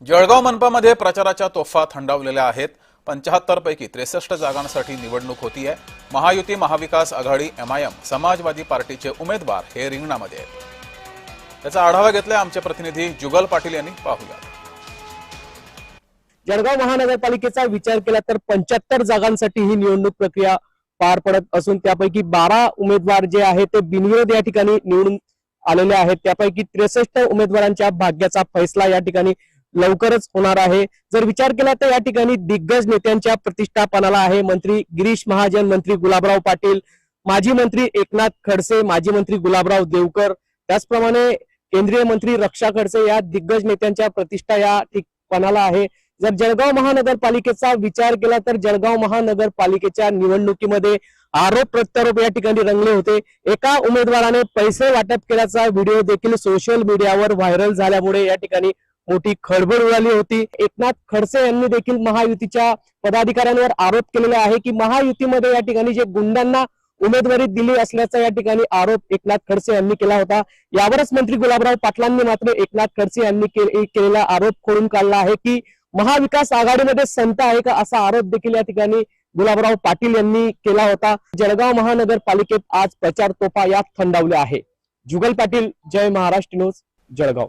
जळगाव मनपामध्ये प्रचाराच्या तोफा थंडावलेल्या आहेत। 75 पैकी 63 जागांसाठी निवडणूक होतीये। महायुती, महाविकास आघाडी, एमआयएम, समाजवादी पार्टीचे उमेदवार हे रिंगणामध्ये आहेत। त्याचा आढावा घेतलाय आमचे प्रतिनिधी जुगल पाटील यांनी। पाहूया। जळगाव महानगरपालिकेचा विचार केला तर 75 जागांसाठी ही निवडणूक प्रक्रिया पार पडत असून त्यापैकी 12 उमेदवार जे आहेत ते बिनविरोध या ठिकाणी निवडून आलेले आहेत। त्यापैकी 63 उमेदवारांच्या भाग्याचा फैसला या ठिकाणी लवकरच होणार आहे। जर विचार केला तर या ठिकाणी दिग्गज नेत्यांच्या प्रतिष्ठा पणाला आहे। मंत्री गिरीश महाजन, मंत्री गुलाबराव पाटील, माजी मंत्री एकनाथ खडसे, माजी मंत्री गुलाबराव देवकर, त्याचप्रमाणे केंद्रीय मंत्री रक्षा खडसे या दिग्गज नेत्यांच्या प्रतिष्ठा या पणाला आहे। जर जळगाव महानगरपालिकेचा विचार केला तर जळगाव महानगरपालिकेच्या निवडणुकीमध्ये आरोप प्रत्यारोप या ठिकाणी रंगले होते। एका उमेदवाराने पैसे वाटप केल्याचा व्हिडिओ देखील सोशल मीडियावर व्हायरल झाल्यामुळे या ठिकाणी मोठी खळबळ उडाली होती। एकनाथ खडसे यांनी देखील महायुतीच्या पदाधिकाऱ्यांवर आरोप केलेला आहे की महायुतीमध्ये या ठिकाणी जे गुंडांना उमेदवारी दिली असल्याचा या ठिकाणी आरोप एकनाथ खडसे यांनी केला होता। यावरच मंत्री गुलाबराव पाटलांनी मात्र एकनाथ खडसे यांनी केलेला आरोप खोडून काढला आहे की महाविकास आघाडीमध्ये संत आहे का, असा आरोप देखील या ठिकाणी गुलाबराव पाटील यांनी केला होता। जळगाव महानगरपालिकेत आज प्रचार तोफा यात थंडावले आहे। जुगल पाटील, जय महाराष्ट्र न्यूज, जळगाव।